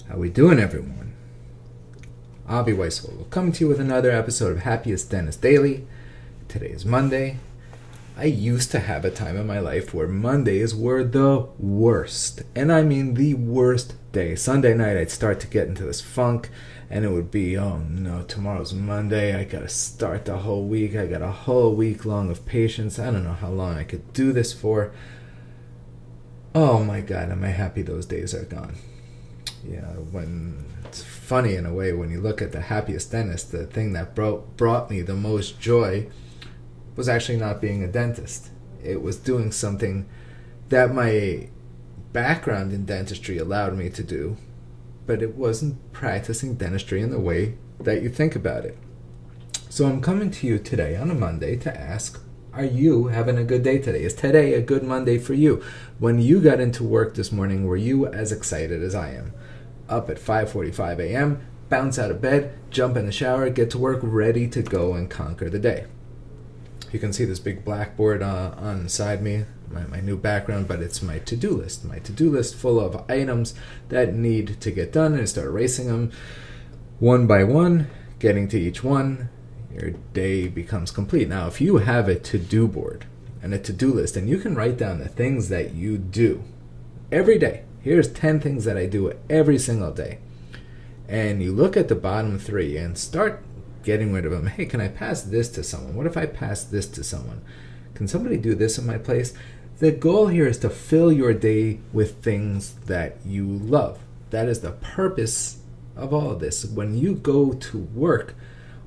How we doing, everyone? Avi Weisfogel coming to you with another episode of Happiest Dentist Daily. Today is Monday. I used to have a time in my life where Mondays were the worst. And I mean the worst day. Sunday night I'd start to get into this funk and it would be, oh no, tomorrow's Monday. I gotta start the whole week. I got a whole week long of patience. I don't know how long I could do this for. Oh my God, am I happy those days are gone. When it's funny in a way when you look at the happiest dentist, the thing that brought me the most joy was actually not being a dentist. It was doing something that my background in dentistry allowed me to do, but it wasn't practicing dentistry in the way that you think about it. So I'm coming to you today on a Monday to ask, are you having a good day today? Is today a good Monday for you? When you got into work this morning, were you as excited as I am? Up at 5:45 a.m., bounce out of bed, jump in the shower, get to work, ready to go and conquer the day. You can see this big blackboard on beside me, my new background, but it's my to-do list. My to-do list full of items that need to get done, and I start erasing them one by one, getting to each one. Your day becomes complete. Now, if you have a to-do board and a to-do list, and you can write down the things that you do every day. Here's 10 things that I do every single day. And you look at the bottom 3 and start getting rid of them. Hey, can I pass this to someone? What if I pass this to someone? Can somebody do this in my place? The goal here is to fill your day with things that you love. That is the purpose of all of this. When you go to work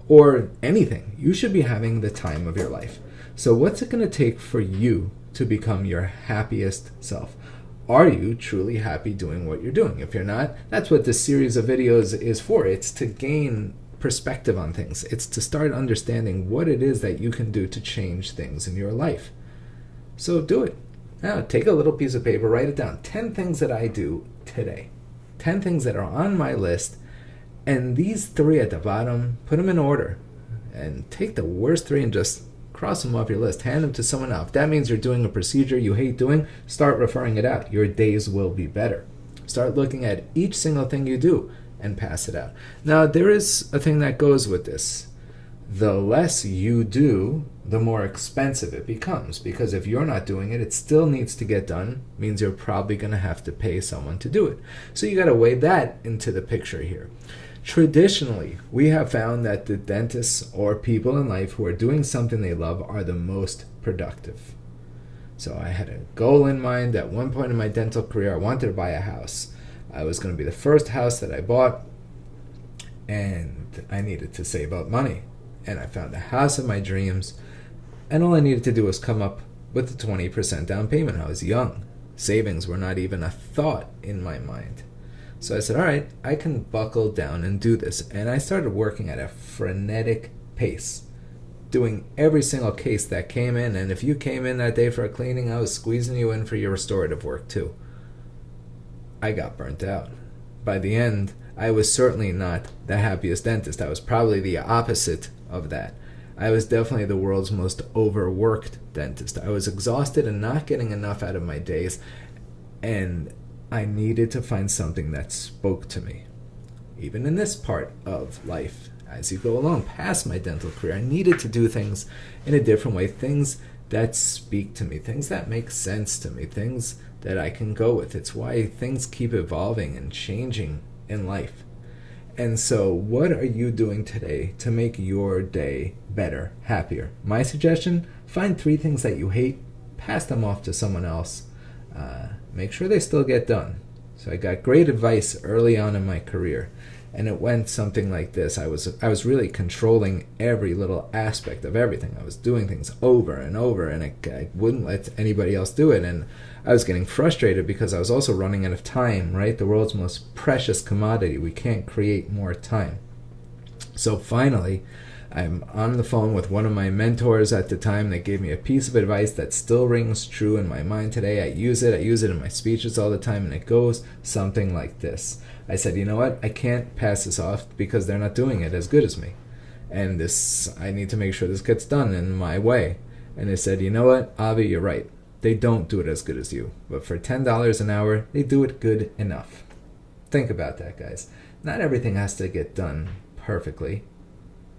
or anything, you should be having the time of your life. So what's it going to take for you to become your happiest self? Are you truly happy doing what you're doing? If you're not, that's what this series of videos is for. It's to gain perspective on things. It's to start understanding what it is that you can do to change things in your life. So do it. Now, take a little piece of paper, write it down. 10 things that I do today. 10 things that are on my list. And these 3 at the bottom, put them in order. And take the worst 3 and just cross them off your list. Hand them to someone else. If that means you're doing a procedure you hate doing, start referring it out. Your days will be better. Start looking at each single thing you do and pass it out. Now, there is a thing that goes with this. The less you do, the more expensive it becomes. Because if you're not doing it, it still needs to get done. Means you're probably going to have to pay someone to do it. So you got to weigh that into the picture here. Traditionally, we have found that the dentists or people in life who are doing something they love are the most productive. So I had a goal in mind. At one point in my dental career, I wanted to buy a house. I was going to be the first house that I bought, and I needed to save up money. And I found the house of my dreams, and all I needed to do was come up with the 20% down payment. I was young. Savings were not even a thought in my mind. So I said, all right, I can buckle down and do this. And I started working at a frenetic pace, doing every single case that came in. And if you came in that day for a cleaning, I was squeezing you in for your restorative work too. I got burnt out. By the end, I was certainly not the happiest dentist. I was probably the opposite of that. I was definitely the world's most overworked dentist. I was exhausted and not getting enough out of my days. And I needed to find something that spoke to me. Even in this part of life, as you go along past my dental career, I needed to do things in a different way, things that speak to me, things that make sense to me, things that I can go with. It's why things keep evolving and changing in life. And so what are you doing today to make your day better, happier? My suggestion, find 3 things that you hate, pass them off to someone else. Make sure they still get done. So I got great advice early on in my career, and it went something like this. I was really controlling every little aspect of everything. I was doing things over and over, and I wouldn't let anybody else do it. And I was getting frustrated because I was also running out of time, right? The world's most precious commodity. We can't create more time. So finally, I'm on the phone with one of my mentors at the time that gave me a piece of advice that still rings true in my mind today. I use it in my speeches all the time, and it goes something like this. I said, you know what? I can't pass this off because they're not doing it as good as me. And I need to make sure this gets done in my way. And they said, you know what, Avi, you're right. They don't do it as good as you. But for $10 an hour, they do it good enough. Think about that, guys. Not everything has to get done perfectly.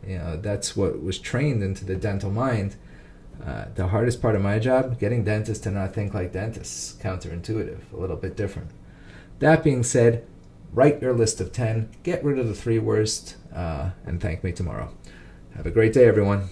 That's what was trained into the dental mind. The hardest part of my job, getting dentists to not think like dentists. Counterintuitive, a little bit different. That being said, write your list of 10, get rid of the 3 worst, and thank me tomorrow. Have a great day, everyone.